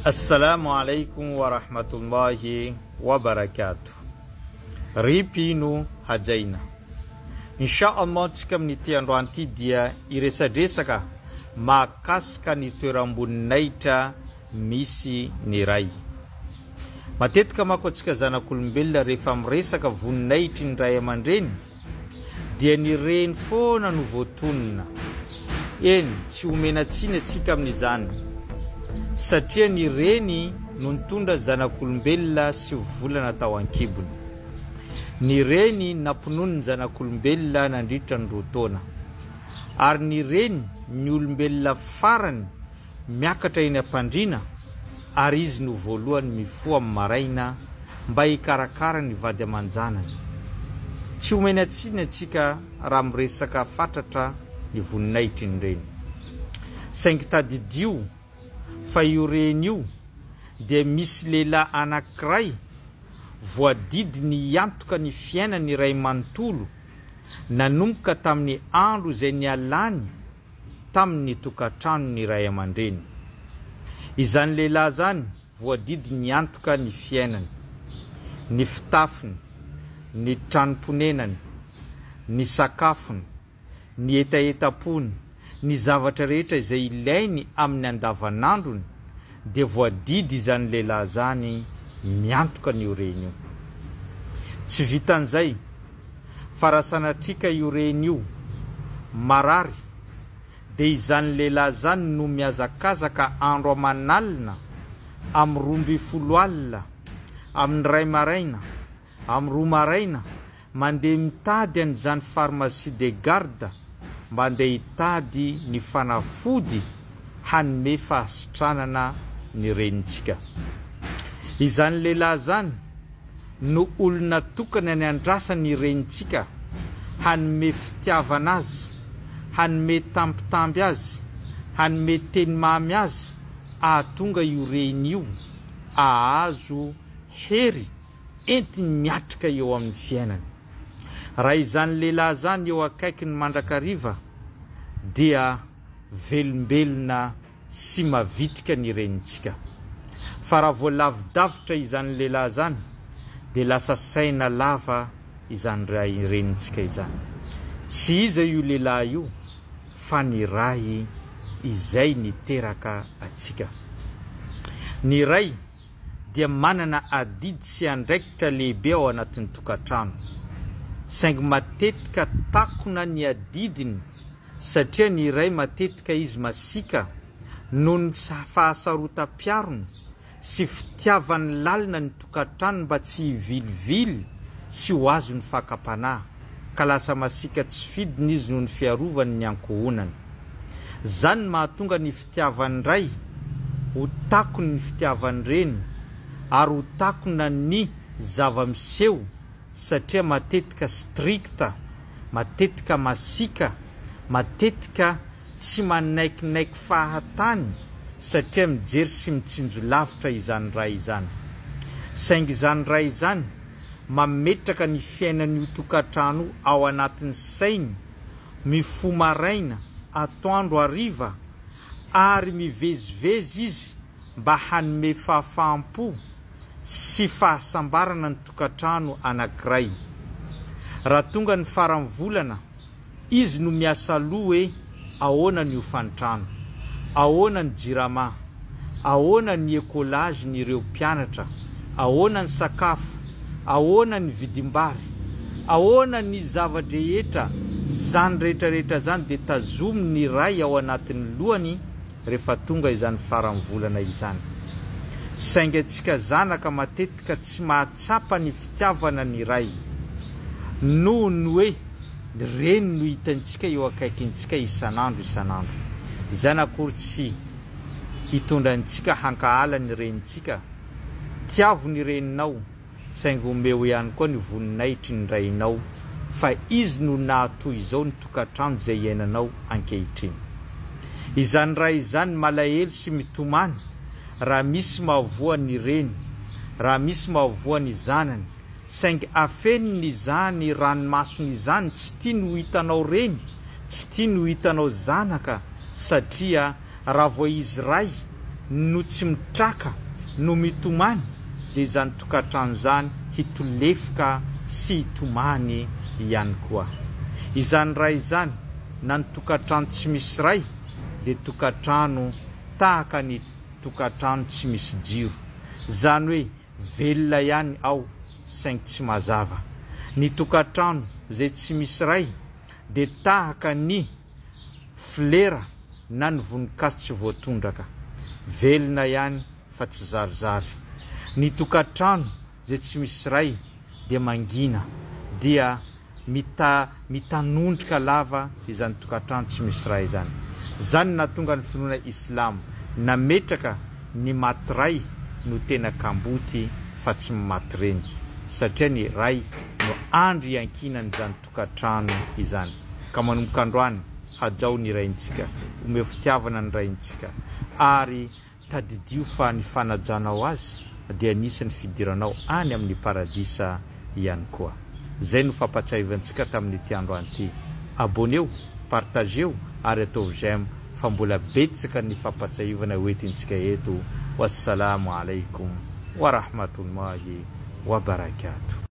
Assalamu alaikum wa rahmatullahi wa barakatuh. Ripino hajaina. Insha'Allah tsika amin'ity androany ity dia iresadresaka mahakasika ny toeram-boninahitra misy ny ray. Matetika manko atsika zanak'olombelona rehefa miresaka voninahitry ny ray aman-dreny dia ny reny foana no voatonina. Eny tsy homenatsiny atsika amin'izany. Satria ny reny no nitondra zanak'olombelona sy volana tao an-kibony. Ny reny nampinono ny zanak'olombelona nandritra ny roataona. Ary ny reny ny olombelona farany miakatra eny am-pandriana, ary izy no voalohany mifoha amin'ny maraina mba hikarakara ny vady aman-janany. Tsy homenatsiny atsika raha miresaka fatratra ny voninahitry ny reny. Saingy tadidio fa io reny io dia misy lehilahy anankiray voadidiny hiantoka ny fiainany iray manontolo nanomboka tamin'ny andro izay nialany tamin'ny tokantrano ny ray aman-dreny. Izany lehilahy zany voadidiny hiantoka ny fiainany, ny fitafiny, ny tranom-ponenany, ny sakafony, ny etaetapony, ny zavatra rehetra izay ilainy amin'ny andavanandrony dia voadidy izany lehilahy zany miantoka ny reny io. Tsy vitan'izay fa raha sanatrika io reny io marary dia izany lehilahy zany no miazakazaka andro aman'alina amin'ny 12 alina, amin'ny 2 maraina, amin'ny 2 maraina mandeha mitady an'izany pharmacie de garde mba andeha hitady ny fanafody hanome fahasitranana ny renintsika. Izany lehilahy zany no olona tokana ny andrasa ny renintsika hanome fitiavana azy, hanome tampitamby azy, hanome teny mamy azy, ahatonga io reny io ahazo hery entiny miatrika eo amin'ny fiainany. Raha izany lehilahy zany eo akaiky ny mandrakariva dia velombelona sy mavitrika ny renintsika. Fa raha voalavidavitra izany lehilahy zany dia lasa saina lava izany ray renintsika izany. Tsy iza io lehilahy io fa ny ray izay niteraka atsika. Ny ray dia manana adidy sy andraikitra lehibe ao anatin'ny tokantrano. Saingy matetika takona ny adidiny satria ny ray matetika izy masika noho ny fahasarotam-piarony sy fitiavany lalina ny tokantrano mba tsy hivilivily sy ho azo ny fakapanahy, ka lasa masika tsy fidiny izy noho ny fiarovany ny ankohonany. Zany mahatonga ny fitiavany ray ho takony ny fitiavany reny ary ho takona ny zava-miseho satria matetika strikta, matetika masika, matetika tsy manaikinaiky fahatany satria mijery sy mitsinjo lavitra izany ray izany. Saingy izany ray izany mametraka ny fiainan'io tokantrano ao anatin'ny sainy, mifo maraina, atoandro hariva, ary mivezivezy izy mba hanome fahafaham-po sy fahasambarana ny tokantrano anankiray. Raha tonga ny farany volana, izy no miasa loha hoe ahoana ny hofantrano, ahoana ny jirama, ahoana ny ekolazy ny ireo mpianatra, ahoana ny sakafo, ahoana ny vidim-bary, ahoana ny zavadrehetra, zany rehetrarehetra zany dia tazominy ny ray ao anatin'ny lohany rehefa tonga izany farany volana izany. Saingy atsika zanaka matetika tsy mahatsapa ny fitiavana ny ray noho ny hoe reny no hitantsika eo akaikintsika isanandro isanandro. Izany akory tsy hitondrantsika hankahala ny renintsika, tiavo ny reninao, saingy omeo ihany koa ny voninahitry ny rainao, fa izy no nahatoy izao ny tokantrano izay iainanao ankehitriny. Izany ray izany malahelo sy mitomany raha misy mahavoa ny reny, raha misy mahavoa ny zanany, saingy afeniny izany ranomasony izany tsy tia no hitanao reny, tsy tia no hitanao zanaka, satria raha vao izy ray no tsy mitraka no mitomany dia izany tokantrano zany hitolefika sy hitomany ihany koa. Izany ray izany na ny tokantrano tsy misy ray dia tokantrano tahaka ny tokantrano tsy misy jiro. Zany hoe velona ihany ao saingy tsy mazava. Ny tokantrano zay tsy misy ray dia tahaka ny flera na ny voninkazo tsy voatondraka, velona ihany fa tsy zarizary. Ny tokantrano zay tsy misy ray dia mangina, dia mitanondrika lava izany tokantrano tsy misy ray izany. Zany nahatonga ny finoana Islamo nametraka ny maty ray no tena kamboty fa tsy maty reny, satria ny ray no andro iankinany izany tokantrano izany. Ka manomboka androany hajao ny raintsika, ome fitiavana ny raintsika, ary tadidio fa ny fanajanao azy dia anisan'ny fidiranao any amin'ny paradisa ihany koa. Zay no fampatsahivantsika tamin'ity androany ity. Abonneo, partageo ary atao j'aime fa mbola betsaka ny fampatsahivana hoentintsika eto. Wassalamu alaikum wa rahmatullahi wa barakatuh.